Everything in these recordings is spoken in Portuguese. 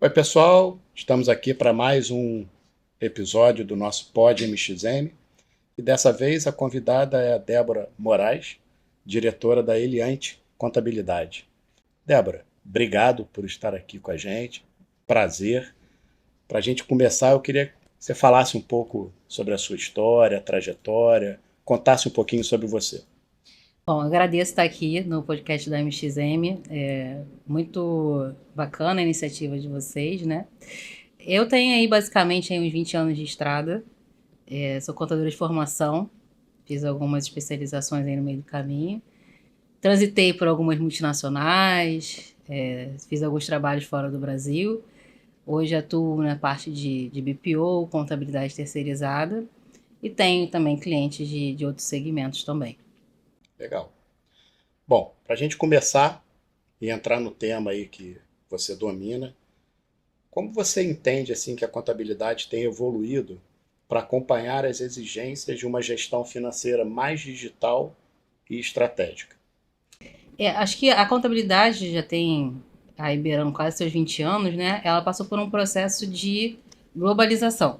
Oi, pessoal, estamos aqui para mais um episódio do nosso Pod MXM e dessa vez a convidada é a Débora Moraes, diretora da Eliante Contabilidade. Débora, obrigado por estar aqui com a gente, prazer. Para a gente começar, eu queria que você falasse um pouco sobre a sua história, trajetória, contasse um pouquinho sobre você. Bom, eu agradeço estar aqui no podcast da MXM. É muito bacana a iniciativa de vocês, né? Eu tenho aí basicamente uns 20 anos de estrada. Sou contadora de formação, fiz algumas especializações aí no meio do caminho. Transitei por algumas multinacionais, fiz alguns trabalhos fora do Brasil. Hoje atuo na parte de BPO, contabilidade terceirizada, e tenho também clientes de outros segmentos também. Legal. Bom, para a gente começar e entrar no tema aí que você domina, como você entende assim que a contabilidade tem evoluído para acompanhar as exigências de uma gestão financeira mais digital e estratégica? Acho que a contabilidade já tem aí beirando quase seus 20 anos, né? Ela passou por um processo de globalização.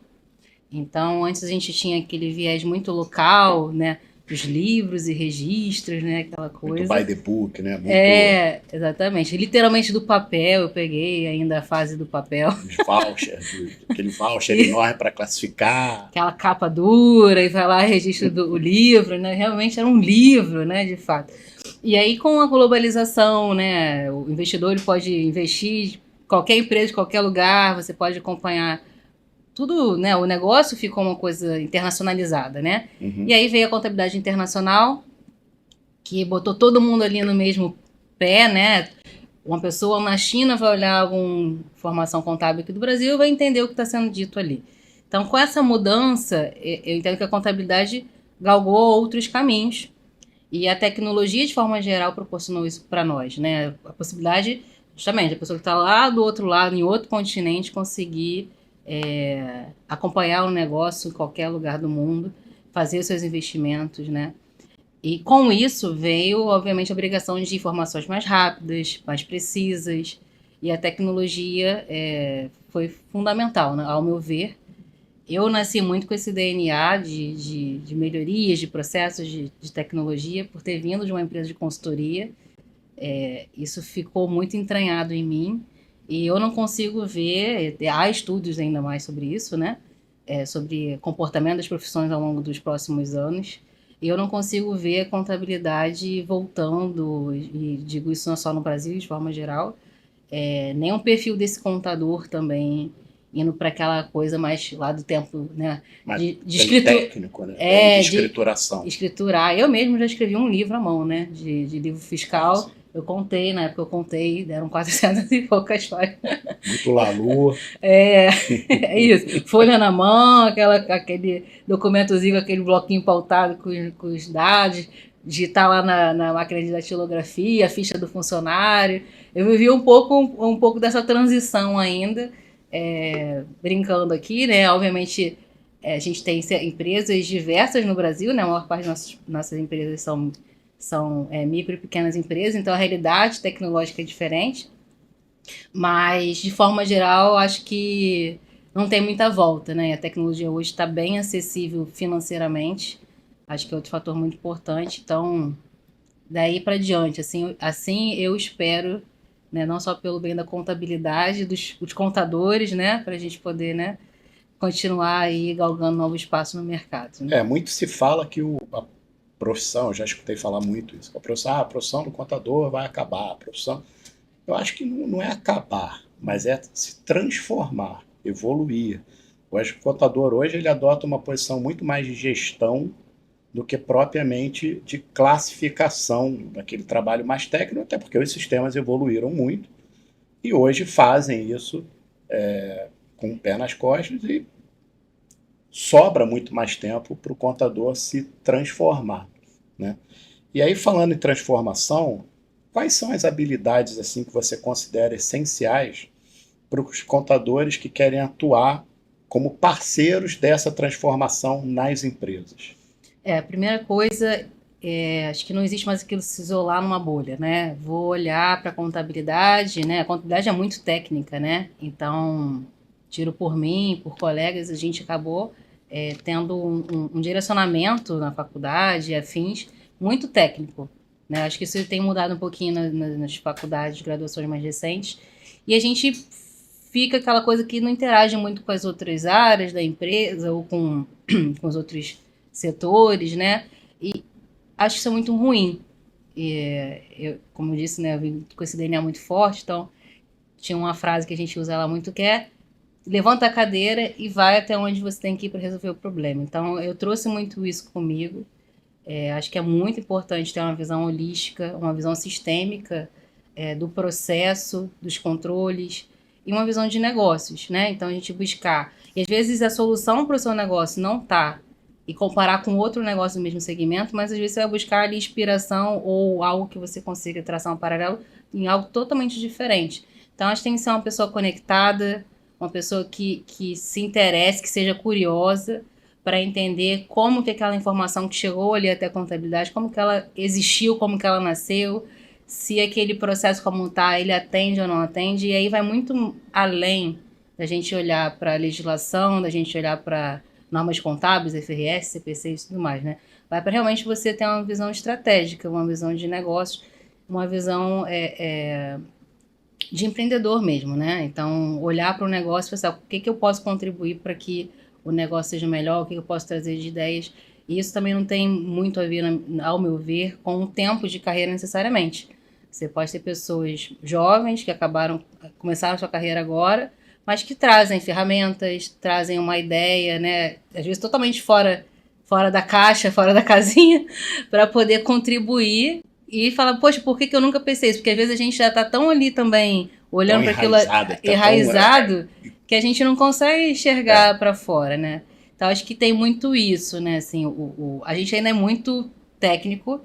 Então, antes a gente tinha aquele viés muito local, né? Os livros e registros, né? Aquela Muito by coisa. the book, né? Muito Exatamente. Literalmente do papel, eu peguei ainda a fase do papel. os vouchers, aquele voucher E enorme para classificar. aquela capa dura e vai lá registro do livro, né? Realmente era um livro, né? De fato. E aí, com a globalização, né, o investidor ele pode investir em qualquer empresa, de qualquer lugar, você pode acompanhar tudo, né, o negócio ficou uma coisa internacionalizada, né? E Uhum. aí veio a contabilidade internacional, que botou todo mundo ali no mesmo pé, né? Uma pessoa na China vai olhar alguma informação contábil aqui do Brasil e vai entender o que está sendo dito ali. Então, com essa mudança, eu entendo que a contabilidade galgou outros caminhos e a tecnologia, de forma geral, proporcionou isso para nós, né? A possibilidade, justamente, a pessoa que está lá do outro lado, em outro continente, conseguir acompanhar o negócio em qualquer lugar do mundo, fazer os seus investimentos, né? E com isso veio, obviamente, a obrigação de informações mais rápidas, mais precisas, e a tecnologia foi fundamental, né? Ao meu ver. Eu nasci muito com esse DNA de melhorias, de processos de tecnologia, por ter vindo de uma empresa de consultoria. Isso ficou muito entranhado em mim e eu não consigo ver. Há estudos ainda mais sobre isso, né? Sobre comportamento das profissões ao longo dos próximos anos. E eu não consigo ver a contabilidade voltando, e digo isso não só no Brasil, de forma geral, nem um perfil desse contador também indo para aquela coisa mais lá do tempo, né? Mas De bem escrito, técnico, né? Bem de de escrituração. escriturar. Eu mesmo já escrevi um livro à mão, né? De livro Ah, fiscal. sim. Eu contei, na época eu contei, deram 400 e poucas páginas. Muito Lalu. É, é isso. Folha na mão, aquele documentozinho, aquele bloquinho pautado com os dados, digitar lá na máquina de datilografia, a ficha do funcionário. Eu vivi um pouco dessa transição ainda, brincando aqui, né? Obviamente, a gente tem empresas diversas no Brasil, né? A maior parte das nossas empresas são micro e pequenas empresas, então a realidade tecnológica é diferente. Mas, de forma geral, acho que não tem muita volta, né? A tecnologia hoje está bem acessível financeiramente. Acho que é outro fator muito importante. Então, daí para diante, assim eu espero, né? Não só pelo bem da contabilidade, dos contadores, né? Para a gente poder, né? Continuar aí galgando novo espaço no mercado, né? Muito se fala que a profissão, eu já escutei falar muito isso, a profissão do contador vai acabar, a profissão. Eu acho que não é acabar, mas é se transformar, evoluir. Hoje, o contador hoje ele adota uma posição muito mais de gestão do que propriamente de classificação daquele trabalho mais técnico, até porque os sistemas evoluíram muito e hoje fazem isso com o pé nas costas e sobra muito mais tempo para o contador se transformar, né? E aí, falando em transformação, quais são as habilidades assim que você considera essenciais para os contadores que querem atuar como parceiros dessa transformação nas empresas? A primeira coisa, acho que não existe mais aquilo de se isolar numa bolha, né? Vou olhar para a contabilidade, né? A contabilidade é muito técnica, né? Então, tiro por mim, por colegas, a gente acabou tendo um direcionamento na faculdade, afins, muito técnico, né? Acho que isso tem mudado um pouquinho nas faculdades, graduações mais recentes, e a gente fica aquela coisa que não interage muito com as outras áreas da empresa ou com os outros setores, né? E acho isso muito ruim. Como eu disse, né, eu vim com esse DNA muito forte, então tinha uma frase que a gente usa lá muito que é levanta a cadeira e vai até onde você tem que ir para resolver o problema. Então eu trouxe muito isso comigo. Acho que é muito importante ter uma visão holística, uma visão sistêmica do processo, dos controles e uma visão de negócios, né? Então a gente buscar. E às vezes a solução para o seu negócio não está e comparar com outro negócio do mesmo segmento, mas às vezes você vai buscar ali inspiração ou algo que você consiga traçar um paralelo em algo totalmente diferente. Então, acho que tem que ser uma pessoa conectada, uma pessoa que se interesse, que seja curiosa, para entender como que aquela informação que chegou ali até a contabilidade, como que ela existiu, como que ela nasceu, se aquele processo como está, ele atende ou não atende, e aí vai muito além da gente olhar para a legislação, da gente olhar para normas contábeis, FRS, CPC e tudo mais, né? Vai para realmente você ter uma visão estratégica, uma visão de negócios, uma visão de empreendedor mesmo, né? Então, olhar para o negócio e pensar o que eu posso contribuir para que o negócio seja melhor, o que eu posso trazer de ideias. E isso também não tem muito a ver, ao meu ver, com o tempo de carreira necessariamente. Você pode ter pessoas jovens que começaram a sua carreira agora, mas que trazem ferramentas, trazem uma ideia, né? Às vezes totalmente fora da caixa, fora da casinha, para poder contribuir e falar, poxa, por que eu nunca pensei isso? Porque às vezes a gente já está tão ali também, olhando para aquilo enraizado, que a gente não consegue enxergar para fora, né? Então acho que tem muito isso, né? Assim, a gente ainda é muito técnico,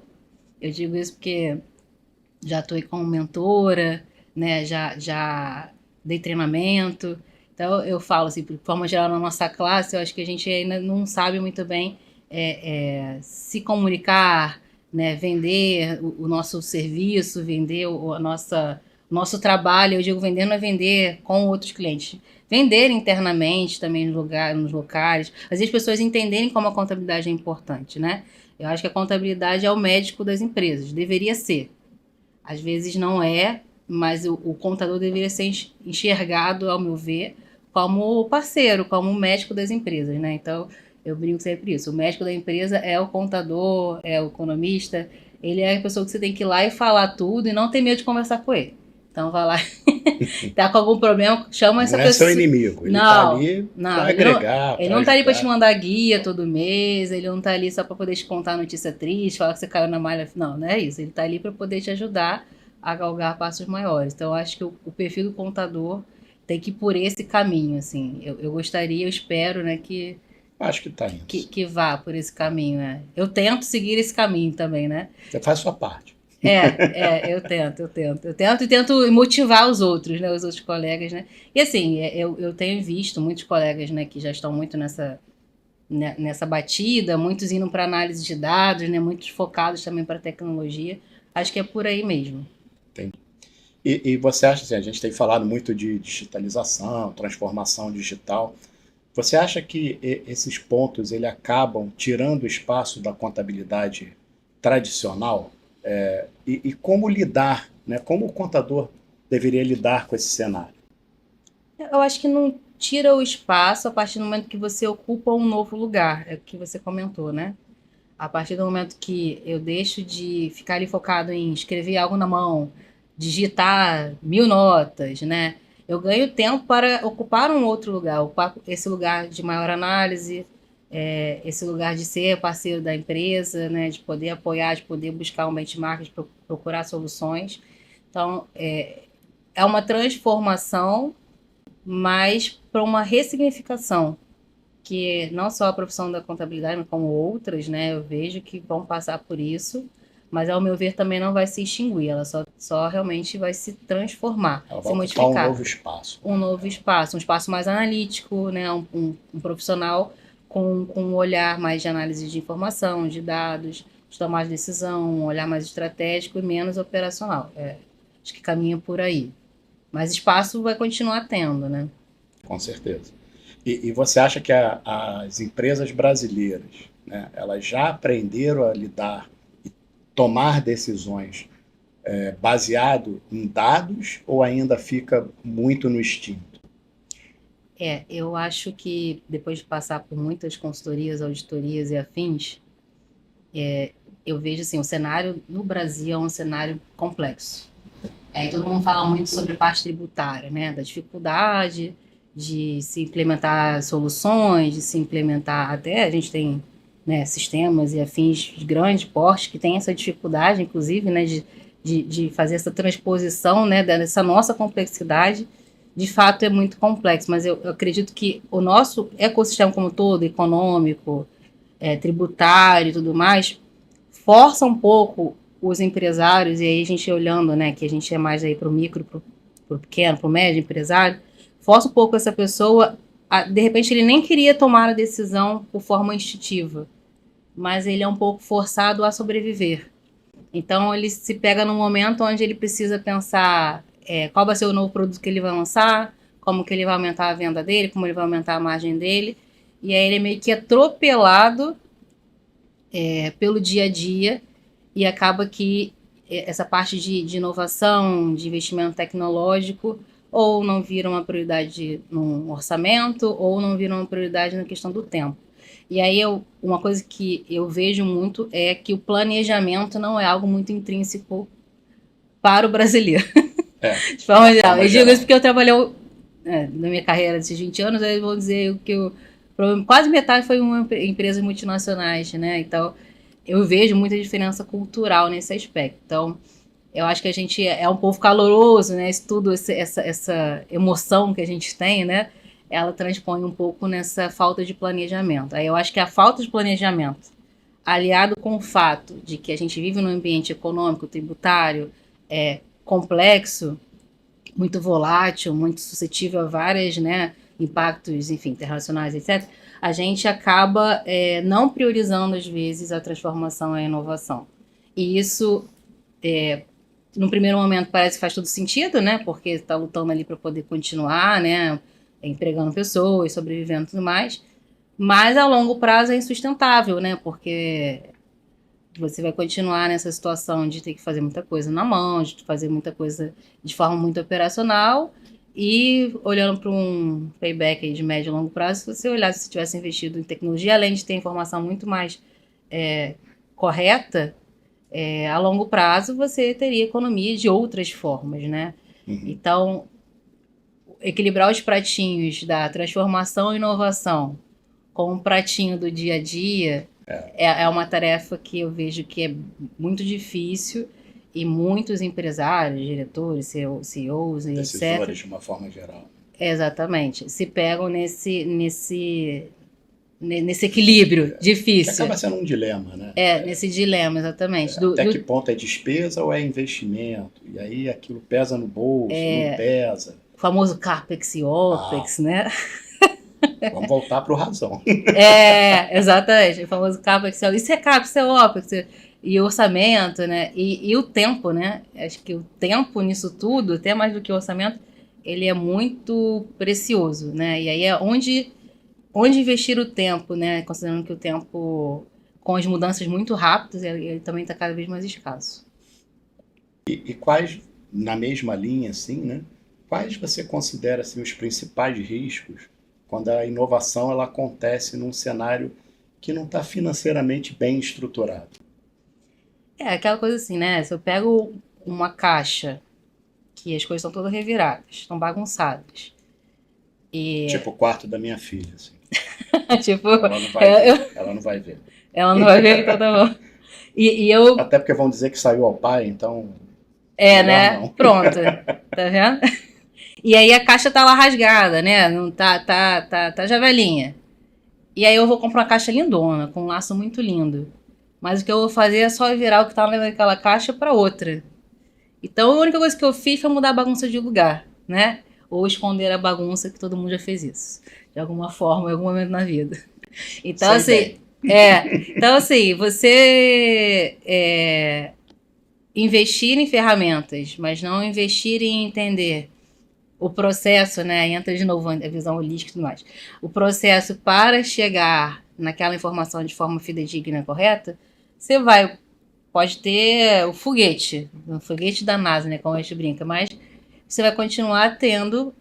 eu digo isso porque já estou como mentora, né? Já dei treinamento. Então eu falo assim, de forma geral na nossa classe, eu acho que a gente ainda não sabe muito bem se comunicar, né? Vender o nosso serviço, vender o nosso trabalho. Eu digo vender não é vender com outros clientes. Vender internamente também nos locais. Às vezes as pessoas entenderem como a contabilidade é importante, né? Eu acho que a contabilidade é o médico das empresas, deveria ser. Às vezes não é, mas o contador deveria ser enxergado, ao meu ver, como parceiro, como médico das empresas, né? Então, eu brinco sempre isso. O médico da empresa é o contador, é o economista, ele é a pessoa que você tem que ir lá e falar tudo e não ter medo de conversar com ele. Então, vai lá, tá com algum problema, chama essa pessoa. Não é seu inimigo, ele tá ali para agregar. Ele não tá ali para te mandar guia todo mês, ele não tá ali só para poder te contar notícia triste, falar que você caiu na malha. Não é isso. Ele tá ali para poder te ajudar a galgar passos maiores. Então, eu acho que o perfil do contador tem que ir por esse caminho, assim. Eu gostaria, eu espero, né, que acho que tá indo. Que vá por esse caminho, né? Eu tento seguir esse caminho também, né? Você faz a sua parte. Eu tento e tento motivar os outros, né? Os outros colegas, né? E assim, eu tenho visto muitos colegas, né, que já estão muito nessa batida, muitos indo para análise de dados, né? Muitos focados também para tecnologia. Acho que é por aí mesmo. Entendi. E você acha assim, a gente tem falado muito de digitalização, transformação digital. Você acha que esses pontos ele acabam tirando o espaço da contabilidade tradicional? E como lidar, né? Como o contador deveria lidar com esse cenário? Eu acho que não tira o espaço a partir do momento que você ocupa um novo lugar, é o que você comentou, né? A partir do momento que eu deixo de ficar ali focado em escrever algo na mão, digitar 1000 notas, né? Eu ganho tempo para ocupar um outro lugar, ocupar esse lugar de maior análise, esse lugar de ser parceiro da empresa, né? De poder apoiar, de poder buscar um benchmark, de procurar soluções. Então, é uma transformação, mas para uma ressignificação, que não só a profissão da contabilidade, mas como outras, né? Eu vejo que vão passar por isso, mas ao meu ver também não vai se extinguir, ela só realmente vai se transformar, ela se vai modificar. ocupar um novo espaço. Um novo espaço, um espaço mais analítico, né? Um profissional com um olhar mais de análise de informação, de dados, de tomar decisão, um olhar mais estratégico e menos operacional. Acho que caminha por aí. Mas espaço vai continuar tendo, né? Com certeza. E você acha que as empresas brasileiras, né, elas já aprenderam a lidar e tomar decisões baseado em dados ou ainda fica muito no instinto? Eu acho que depois de passar por muitas consultorias, auditorias e afins, eu vejo assim, o cenário no Brasil é um cenário complexo. Todo mundo fala muito sobre parte tributária, né? Da dificuldade de se implementar soluções, de se implementar até a gente tem, né, sistemas e afins de grande porte que tem essa dificuldade, inclusive, né, de fazer essa transposição, né, dessa nossa complexidade. De fato é muito complexo, mas eu acredito que o nosso ecossistema como um todo, econômico, tributário e tudo mais, força um pouco os empresários, e aí a gente olhando, né, que a gente é mais aí para o micro, para o pequeno, para o médio empresário, força um pouco essa pessoa, de repente ele nem queria tomar a decisão por forma instintiva, mas ele é um pouco forçado a sobreviver. Então ele se pega num momento onde ele precisa pensar qual vai ser o novo produto que ele vai lançar, como que ele vai aumentar a venda dele, como ele vai aumentar a margem dele, e aí ele é meio que atropelado pelo dia a dia, e acaba que essa parte de inovação, de investimento tecnológico, ou não vira uma prioridade no orçamento, ou não vira uma prioridade na questão do tempo. E aí uma coisa que eu vejo muito é que o planejamento não é algo muito intrínseco para o brasileiro. De forma geral. Eu digo isso porque eu trabalhei na minha carreira desses 20 anos, eu vou dizer que quase metade foi uma empresas multinacionais, né? Então, eu vejo muita diferença cultural nesse aspecto. Então, eu acho que a gente é um povo caloroso, né? Isso tudo, essa emoção que a gente tem, né? Ela transpõe um pouco nessa falta de planejamento. Aí eu acho que a falta de planejamento, aliado com o fato de que a gente vive num ambiente econômico, tributário, complexo, muito volátil, muito suscetível a vários, né, impactos, enfim, internacionais, etc., a gente acaba não priorizando, às vezes, a transformação e a inovação. E isso, no primeiro momento, parece que faz todo sentido, né, porque está lutando ali para poder continuar, né, empregando pessoas, sobrevivendo e tudo mais, mas a longo prazo é insustentável, né, porque você vai continuar nessa situação de ter que fazer muita coisa na mão, de fazer muita coisa de forma muito operacional, e olhando para um payback aí de médio e longo prazo, se você olhar, se você tivesse investido em tecnologia, além de ter informação muito mais correta, a longo prazo você teria economia de outras formas, né? Uhum. Então, equilibrar os pratinhos da transformação e inovação com o pratinho do dia a dia é uma tarefa que eu vejo que é muito difícil, e muitos empresários, diretores, CEOs e decisores, etc. de uma forma geral. Exatamente. Se pegam nesse equilíbrio difícil. Que acaba sendo um dilema, né? Nesse dilema, exatamente. Até que ponto é despesa ou é investimento? E aí aquilo pesa no bolso, não pesa. O famoso CAPEX e OPEX, né? Vamos voltar para o razão. Exatamente. O famoso CAPEX. Isso é CAPEX, isso é OPEX. E o orçamento, né? E o tempo, né? Acho que o tempo nisso tudo, até mais do que o orçamento, ele é muito precioso, né? E aí é onde investir o tempo, né? Considerando que o tempo, com as mudanças muito rápidas, ele também está cada vez mais escasso. E quais, na mesma linha, assim, né? Quais você considera assim, os principais riscos quando a inovação ela acontece num cenário que não está financeiramente bem estruturado? Aquela coisa assim, né? Se eu pego uma caixa que as coisas estão todas reviradas, estão bagunçadas. Tipo o quarto da minha filha, assim. Tipo, ela não vai ver. Ela não vai ver, então tá bom. Até porque vão dizer que saiu ao pai, então... né? Não. Pronto. Tá vendo? E aí a caixa tá lá rasgada, né? Não tá já velhinha. E aí eu vou comprar uma caixa lindona, com um laço muito lindo. Mas o que eu vou fazer é só virar o que tá naquela caixa para outra. Então a única coisa que eu fiz foi mudar a bagunça de lugar, né? Ou esconder a bagunça, que todo mundo já fez isso. De alguma forma, em algum momento na vida. Então, assim, Então, assim, você investir em ferramentas, mas não investir em entender o processo, né? Entra de novo a visão holística e tudo mais. O processo para chegar naquela informação de forma fidedigna e correta, você pode ter o foguete da NASA, né? Como a gente brinca, mas você vai continuar tendo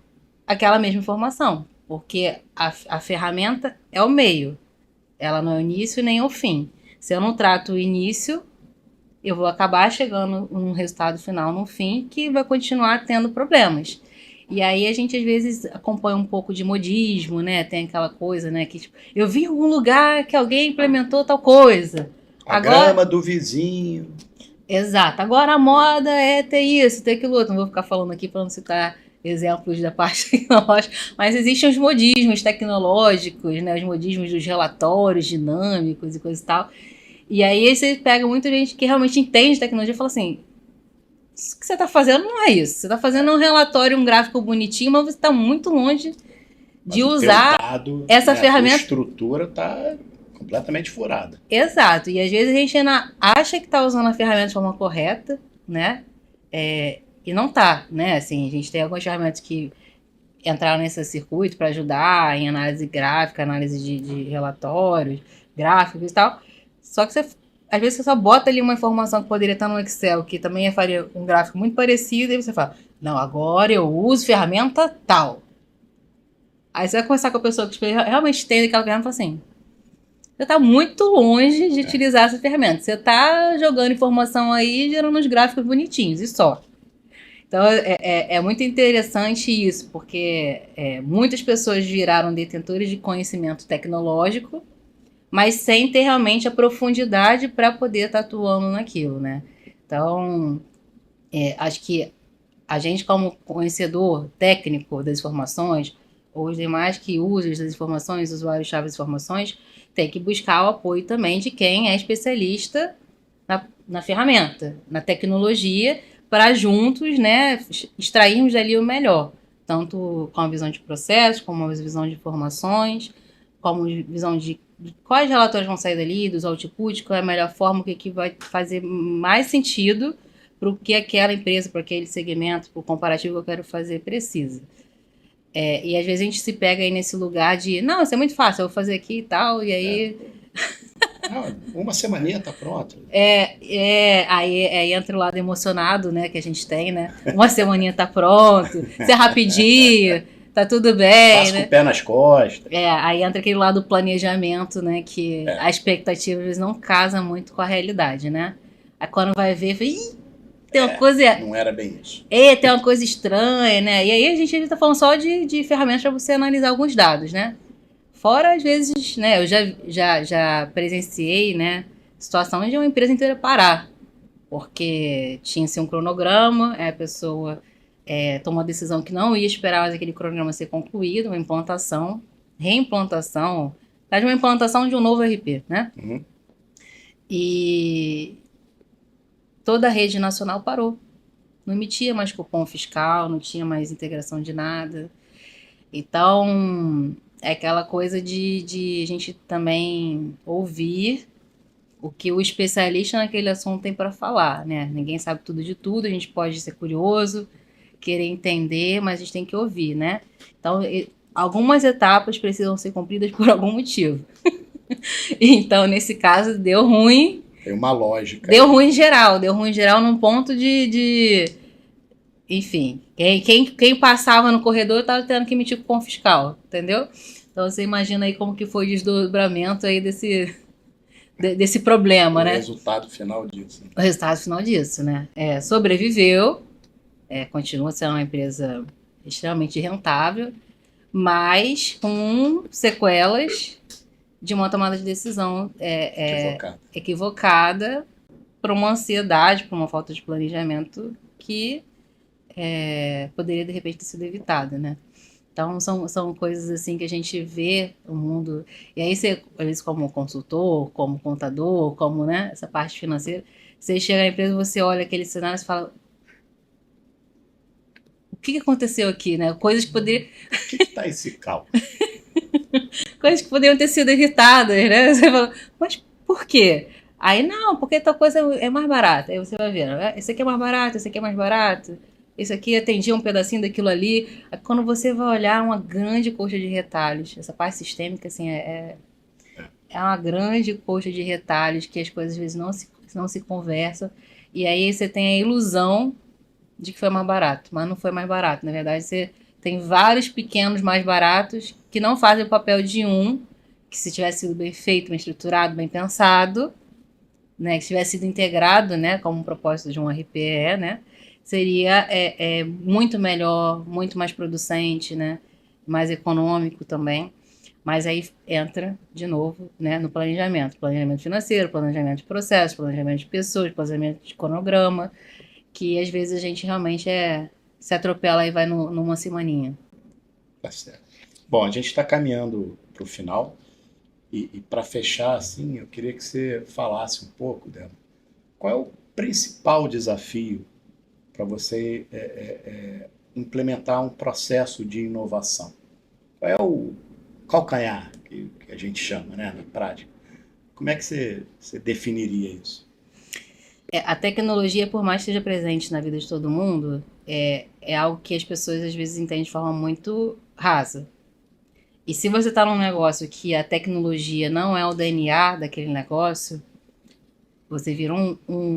aquela mesma informação, porque a ferramenta é o meio, ela não é o início nem o fim. Se eu não trato o início, eu vou acabar chegando num resultado final, no fim, que vai continuar tendo problemas. E aí a gente às vezes acompanha um pouco de modismo, né? Tem aquela coisa, né? Que tipo, eu vi em algum lugar que alguém implementou tal coisa. A grama do vizinho. Exato. Agora a moda é ter isso, ter aquilo outro. Não vou ficar falando aqui para não citar exemplos da parte tecnológica, mas existem os modismos tecnológicos, né? Os modismos dos relatórios dinâmicos e coisa e tal. E aí você pega muita gente que realmente entende tecnologia e fala assim, isso que você está fazendo não é isso. Você está fazendo um relatório, um gráfico bonitinho, mas você está muito longe de usar dado, essa ferramenta. A estrutura está completamente furada. Exato. E às vezes a gente ainda acha que está usando a ferramenta de forma correta, né? E não tá, né? Assim, a gente tem algumas ferramentas que entraram nesse circuito para ajudar em análise gráfica, análise de relatórios, gráficos e tal. Só que às vezes você só bota ali uma informação que poderia estar no Excel, que também faria um gráfico muito parecido, e você fala, não, agora eu uso ferramenta tal. Aí você vai conversar com a pessoa que realmente tem aquela ferramenta e fala assim, você está muito longe de utilizar essa ferramenta. Você está jogando informação aí e gerando uns gráficos bonitinhos, e só. Então é muito interessante isso, porque muitas pessoas viraram detentores de conhecimento tecnológico, mas sem ter realmente a profundidade para poder estar atuando naquilo, né? Então, acho que a gente, como conhecedor técnico das informações, ou os demais que usam das informações, usuários-chave das informações, tem que buscar o apoio também de quem é especialista na ferramenta, na tecnologia, para juntos, né, extrairmos dali o melhor, tanto com a visão de processos, como a visão de informações, como a visão de quais relatórios vão sair dali, dos outputs, qual é a melhor forma, o que vai fazer mais sentido para o que aquela empresa, para aquele segmento, para o comparativo que eu quero fazer precisa. E às vezes a gente se pega aí nesse lugar de, não, isso é muito fácil, eu vou fazer aqui e tal, e aí... Uma semaninha tá pronto. Aí entra o lado emocionado, né, que a gente tem, né? Uma semaninha tá pronto, se é rapidinho, tá tudo bem, Passa, né? com o pé nas costas. Aí entra aquele lado do planejamento, né, que a expectativa às vezes não casa muito com a realidade, né? Aí quando vai ver, tem uma coisa... Não era bem isso. Tem uma coisa estranha, né? E aí a gente tá falando só de ferramentas para você analisar alguns dados, né? Fora, às vezes, né, eu já presenciei, né, situação de uma empresa inteira parar, porque tinha-se um cronograma, a pessoa tomou a decisão que não ia esperar mais aquele cronograma ser concluído, uma implantação, reimplantação, de uma implantação de um novo RP, né? Uhum. E toda a rede nacional parou. Não emitia mais cupom fiscal, não tinha mais integração de nada. Então, é aquela coisa de a gente também ouvir o que o especialista naquele assunto tem para falar, né? Ninguém sabe tudo de tudo, a gente pode ser curioso, querer entender, mas a gente tem que ouvir, né? Então, algumas etapas precisam ser cumpridas por algum motivo. Então, nesse caso, deu ruim. Tem uma lógica. Deu ruim em geral num ponto de enfim, quem passava no corredor estava tendo que emitir cupom fiscal, entendeu? Então você imagina aí como que foi o desdobramento aí desse problema, né? O resultado final disso. O resultado final disso, né? Sobreviveu, continua sendo uma empresa extremamente rentável, mas com sequelas de uma tomada de decisão equivocada para uma ansiedade, para uma falta de planejamento que poderia de repente ter sido evitada, né? Então são coisas assim que a gente vê o mundo, e aí você, às vezes, como consultor, como contador, como, né, essa parte financeira, você chega na empresa, você olha aquele cenário e fala, o que aconteceu aqui, né? Coisas que poderiam... O que tá esse cálculo? coisas que poderiam ter sido evitadas, né? Você fala, mas por quê? Aí, não, porque tal coisa é mais barata. Aí você vai vendo, esse aqui é mais barato, esse aqui é mais barato. Esse aqui atendia um pedacinho daquilo ali. Aí, quando você vai olhar uma grande coxa de retalhos, essa parte sistêmica, assim, é uma grande coxa de retalhos que as coisas às vezes não se conversam. E aí você tem a ilusão de que foi mais barato, mas não foi mais barato. Na verdade, você tem vários pequenos mais baratos que não fazem o papel de um, que se tivesse sido bem feito, bem estruturado, bem pensado, né, que tivesse sido integrado, né, como um propósito de um RPE, né, seria muito melhor, muito mais producente, né, mais econômico também. Mas aí entra, de novo, né, no planejamento financeiro, planejamento de processos, planejamento de pessoas, planejamento de cronograma, que às vezes a gente realmente se atropela e vai numa semaninha. Tá certo. Bom, a gente está caminhando para o final e para fechar, assim, eu queria que você falasse um pouco dela. Qual é o principal desafio para você implementar um processo de inovação? Qual é o calcanhar que a gente chama, né, na prática? Como é que você definiria isso? A tecnologia, por mais que esteja presente na vida de todo mundo, é algo que as pessoas às vezes entendem de forma muito rasa. E se você está num negócio que a tecnologia não é o DNA daquele negócio, você vira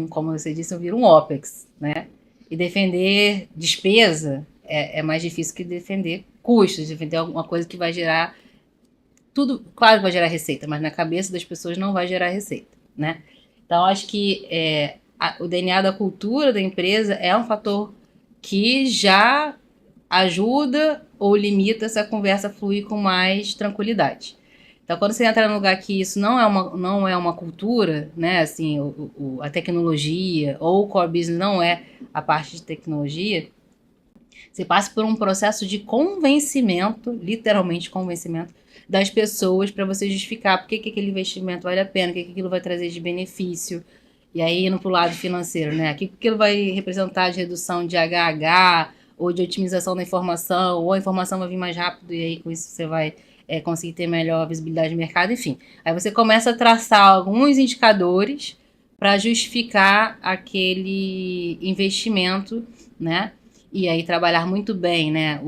como você disse, vira um OPEX, né? E defender despesa é mais difícil que defender custos, defender alguma coisa que vai gerar tudo, claro que vai gerar receita, mas na cabeça das pessoas não vai gerar receita, né? Então, acho que o DNA da cultura da empresa é um fator que já ajuda ou limita essa conversa fluir com mais tranquilidade. Então, quando você entra num lugar que isso não é uma cultura, né, assim, a tecnologia ou o core business não é a parte de tecnologia, você passa por um processo de convencimento, literalmente convencimento, das pessoas para você justificar por que aquele investimento vale a pena, o que aquilo vai trazer de benefício. E aí, indo para o lado financeiro, né? O que aquilo vai representar de redução de HH ou de otimização da informação, ou a informação vai vir mais rápido e aí com isso você vai conseguir ter melhor visibilidade de mercado, enfim. Aí você começa a traçar alguns indicadores para justificar aquele investimento, né? E aí trabalhar muito bem, né,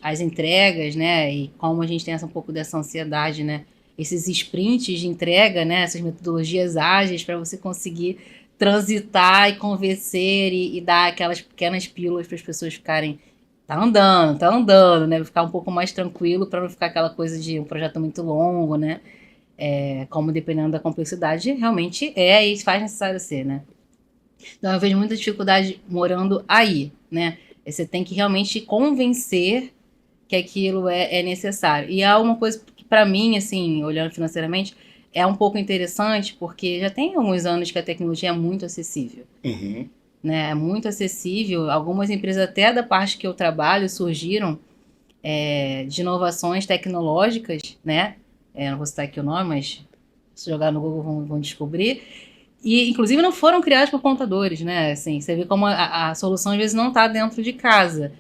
as entregas, né, e como a gente tem um pouco dessa ansiedade, né, esses sprints de entrega, né, essas metodologias ágeis para você conseguir transitar e convencer e dar aquelas pequenas pílulas para as pessoas ficarem, tá andando, né, ficar um pouco mais tranquilo para não ficar aquela coisa de um projeto muito longo, né, como dependendo da complexidade, realmente e faz necessário ser, né. Então eu vejo muita dificuldade morando aí, né? Você tem que realmente convencer que aquilo é necessário. E há uma coisa que para mim, assim, olhando financeiramente, é um pouco interessante, porque já tem alguns anos que a tecnologia é muito acessível. Uhum. Né? É muito acessível. Algumas empresas, até da parte que eu trabalho, surgiram de inovações tecnológicas, né? Não vou citar aqui o nome, mas se jogar no Google vão descobrir. E, inclusive, não foram criados por contadores, né? Assim, você vê como a solução, às vezes, não está dentro de casa.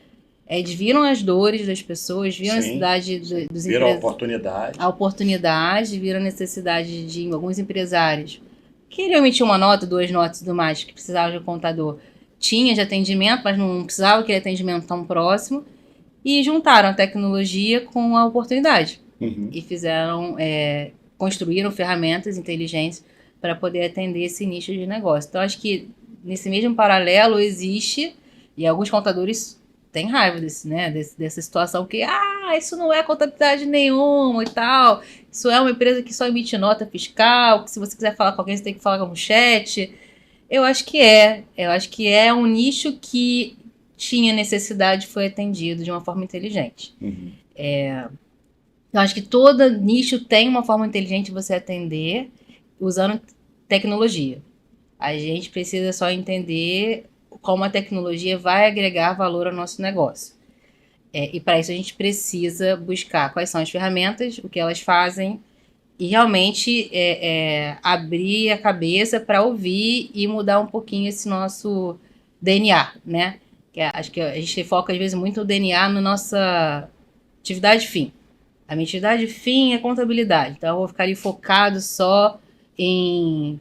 Eles viram as dores das pessoas, viram a necessidade dos viram a oportunidade, viram a necessidade de alguns empresários queriam emitir uma nota, 2 notas e tudo mais, que precisavam de um contador. Tinha de atendimento, mas não precisava aquele atendimento tão próximo. E juntaram a tecnologia com a oportunidade. Uhum. E construíram ferramentas inteligentes para poder atender esse nicho de negócio. Então, acho que nesse mesmo paralelo existe, e alguns contadores têm raiva dessa situação, que isso não é contabilidade nenhuma e tal, isso é uma empresa que só emite nota fiscal, que se você quiser falar com alguém, você tem que falar com o chat. Eu acho que é um nicho que tinha necessidade, foi atendido de uma forma inteligente. Uhum. Eu acho que todo nicho tem uma forma inteligente de você atender usando tecnologia. A gente precisa só entender como a tecnologia vai agregar valor ao nosso negócio. E para isso a gente precisa buscar quais são as ferramentas, o que elas fazem, e realmente abrir a cabeça para ouvir e mudar um pouquinho esse nosso DNA, né? Acho que a gente foca às vezes muito o DNA na nossa atividade fim. A minha atividade fim é contabilidade. Então, eu vou ficar ali focado só em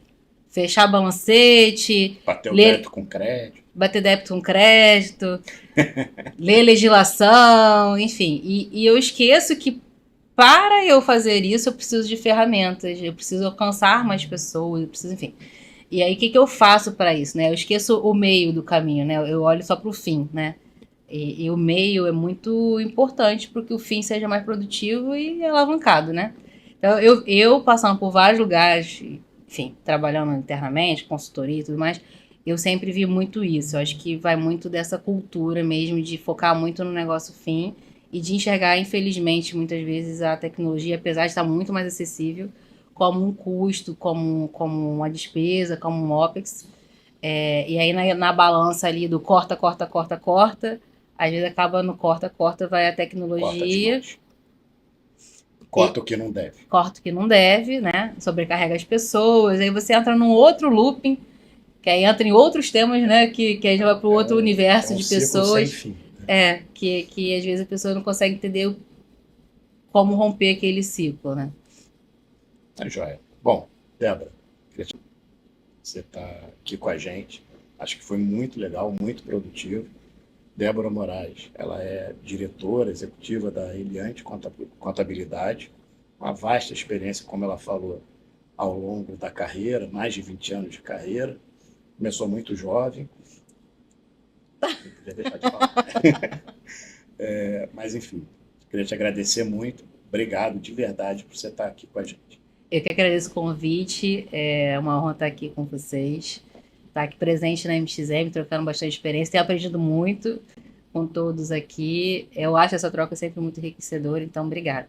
fechar balancete, Bater o ler, débito com crédito. bater débito com crédito, ler legislação, enfim. E eu esqueço que para eu fazer isso, eu preciso de ferramentas, eu preciso alcançar mais pessoas, eu preciso, enfim. E aí, o que, que eu faço para isso, né? Eu esqueço o meio do caminho, né? Eu olho só para o fim, né? E o meio é muito importante para que o fim seja mais produtivo e alavancado, né? Então, eu passando por vários lugares, enfim, trabalhando internamente, consultoria e tudo mais, eu sempre vi muito isso. Eu acho que vai muito dessa cultura mesmo de focar muito no negócio fim e de enxergar, infelizmente, muitas vezes a tecnologia, apesar de estar muito mais acessível, como um custo, como uma despesa, como um OPEX. E aí na balança ali do corta, corta, corta, corta, às vezes acaba no corta, corta, vai a Corta tecnologia, demais. Corta o que não deve. corta o que não deve, né? Sobrecarrega as pessoas, aí você entra num outro looping, que aí entra em outros temas, né? Que aí já vai para o outro universo de ciclo sem pessoas. fim. Que às vezes a pessoa não consegue entender como romper aquele ciclo, né? Tá joia. Bom, Débora, você está aqui com a gente. Acho que foi muito legal, muito produtivo. Débora Moraes, ela é diretora executiva da Eliante Contabilidade, uma vasta experiência, como ela falou, ao longo da carreira, mais de 20 anos de carreira. Começou muito jovem. Não podia deixar de falar. Mas, enfim, queria te agradecer muito. Obrigado de verdade por você estar aqui com a gente. Eu que agradeço o convite, é uma honra estar aqui com vocês, estar aqui presente na MXM, trocando bastante experiência, tenho aprendido muito com todos aqui. Eu acho essa troca sempre muito enriquecedora, então obrigada.